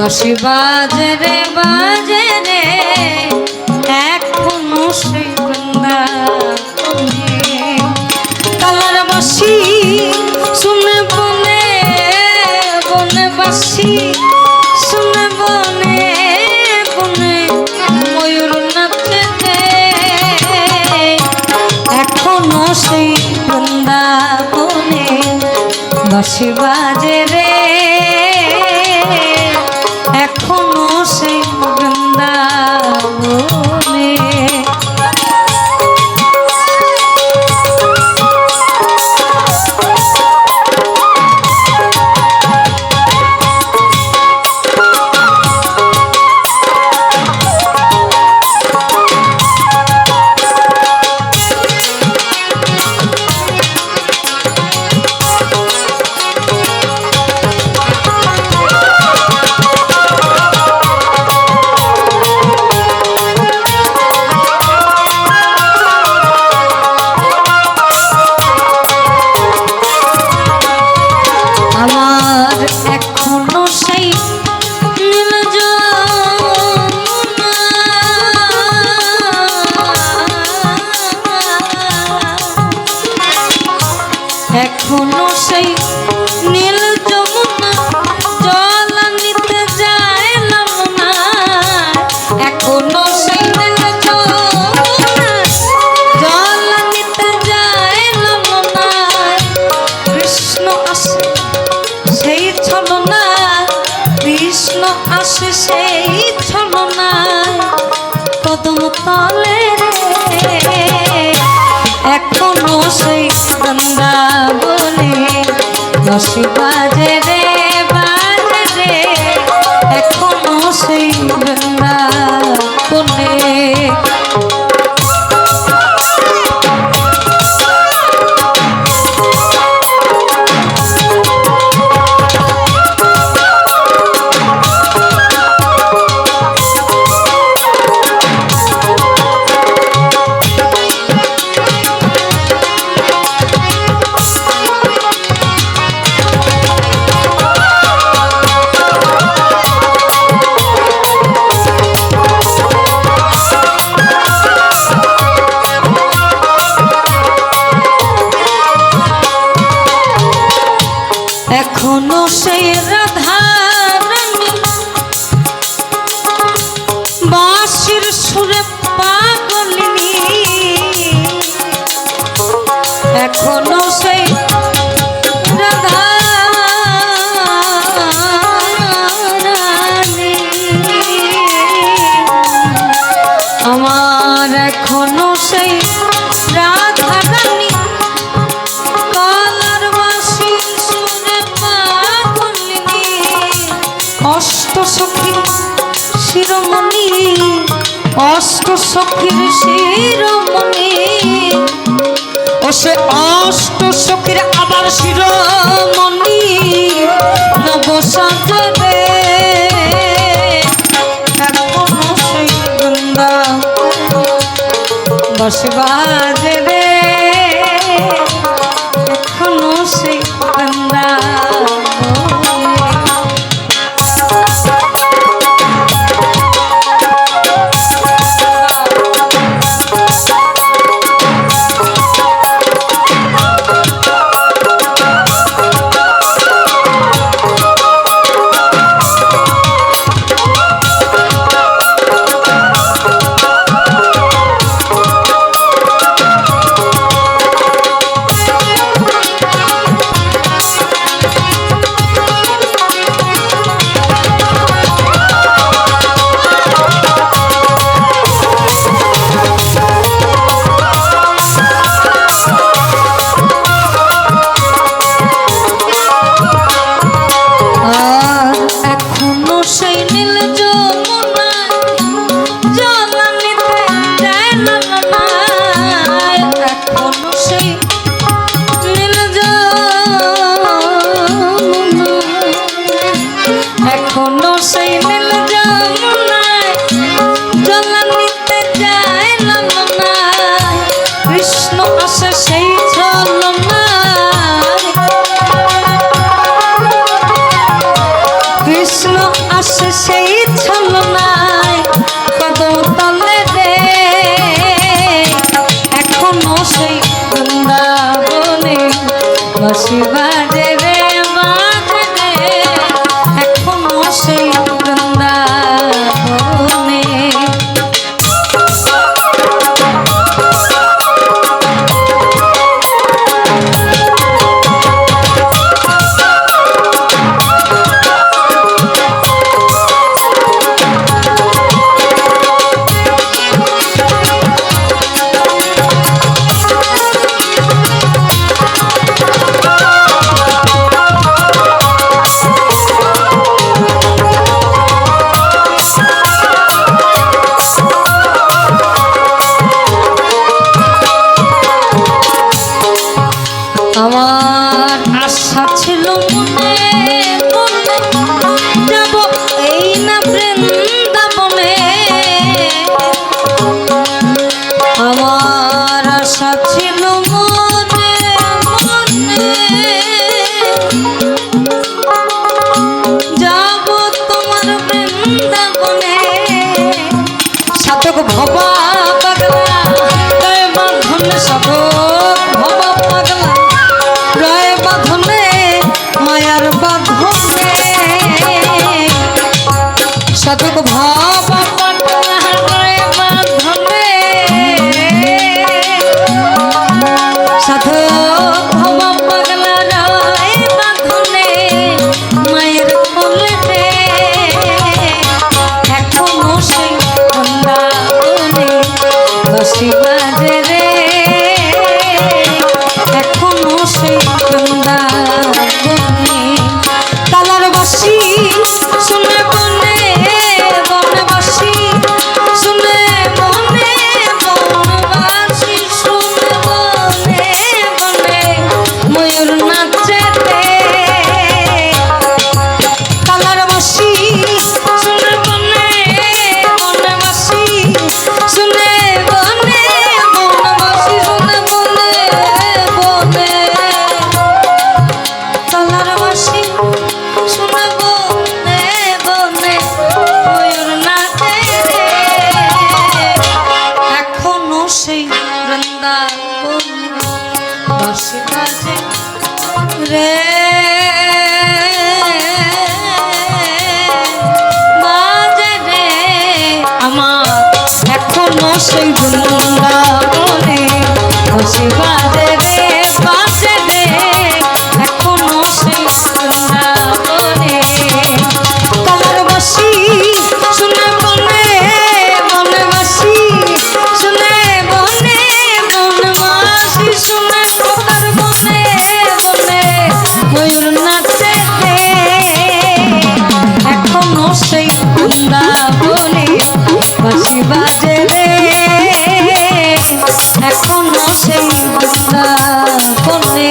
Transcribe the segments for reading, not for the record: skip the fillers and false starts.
বাঁশি বাজে রে এখনো সেই বৃন্দাবনে কালার বাঁশি শুনে বনে বনে বাঁশি শুনে বনে বনে ময়ূর নাচে এখনো সেই বৃন্দাবনে বাঁশি বাজে রে এখনো সেই বৃন্দাবনে এখনো সেই নীল যমুনা জল নিতে যায় না এখনো সেই নীল যমুনা জল নিতে যায় না কৃষ্ণ আসে সেই ছলনা কৃষ্ণ আসে সেই ছলনা কদম তলে রে এখনো সেই বৃন্দাবনে বাঁশি বাজে রে এখনো সেই বৃন্দাবনে এখনো সেই রাধা রানী বাঁশির সুরে পাগলিনী এখনো সেই রাধা রানী আমার এখনো সেই রাধা রানী অষ্ট সখীর শিরোমণি অষ্ট সখীর শিরোমণি ও সে অষ্ট সখীর আবার শিরোমণি নব সাজবে এখনো সেই বৃন্দাবনে বাঁশি বাজে রে এখনো সেই বৃন্দাবনে সেই বৃন্দাবনে বাঁশি বাজে রে বাজে রে এখনো সেই বৃন্দাবনে। আমার আশা ছিল মনে মনে যাব এই না বৃন্দাবনে, আমার আশা ছিল মনে মনে যাব তোমার বৃন্দাবনে। সাধক ভবা পাগলা রয় বাঁধনে, সাধক ভবা পাগলা রয় বাঁধনে, মায়ার বাঁধনে। সাধক ভবা পাগলা রয় বাঁধনে, সাধক ভবা পাগলা রয় বাঁধনে, মায়ের কোলে এখনো সেই বৃন্দাবনে বাঁশি বাজে রে এখনো সেই বৃন্দাবনে। কালার বাঁশি শুনে বনে বনবাসী, শুনে বনে বনবাসী, শুনে বনে বনে ময়ূর নাচে রে। কালার বাঁশি শুনে বনে বনবাসী, শুনে বনে বনবাসী, শুনে বনে বনে কালার বাঁশি শুনে বনে বনে ময়ূর নাচে রে এখনো সেই বৃন্দাবনে বাঁশি বাজে রে বাজে রে আমার এখনো সেই বৃন্দাবনে বাঁশি বাজে রে বাজে রে এখনো সেই বৃন্দাবনে। কালার বাঁশি শুনে বনে বনবাসী, শুনে বনে বনবাসী, শুনে কালার বনে বনে ময়ূর নাচে রে এখনো সেই বৃন্দাবনে বাঁশি বাজে রে এখনো সেই বৃন্দাবনে।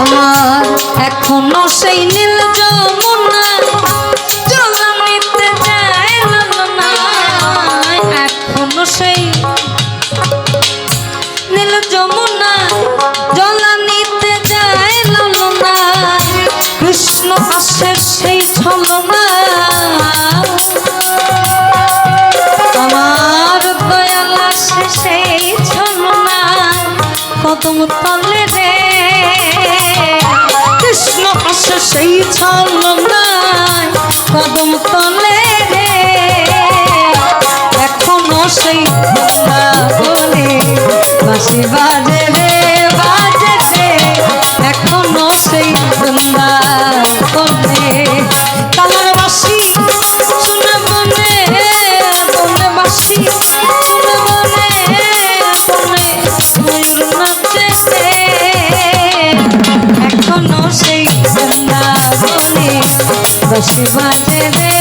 আমার এখনো সেই নীল যমুনা জল নিতে যায় লালনা, এখনো সেই নীল যমুনা জল নিতে যায় লালনা। কৃষ্ণ আসে সেই ছলনা, আমার দয়াল আসে সেই ছলনা কদম তলে রে কৃষ্ণ আসে সেই ছলনায় কদম তলে রে এখনো সেই বৃন্দাবনে বাঁশি বাজে রে বাজে রে এখনো সেই বৃন্দাবনে। কালার বাঁশি শুনে বনে বনবাসী, শুনে বনে বনে ময়ূর নাচে রে এখনো সেই বৃন্দাবনে বাঁশি বাজে রে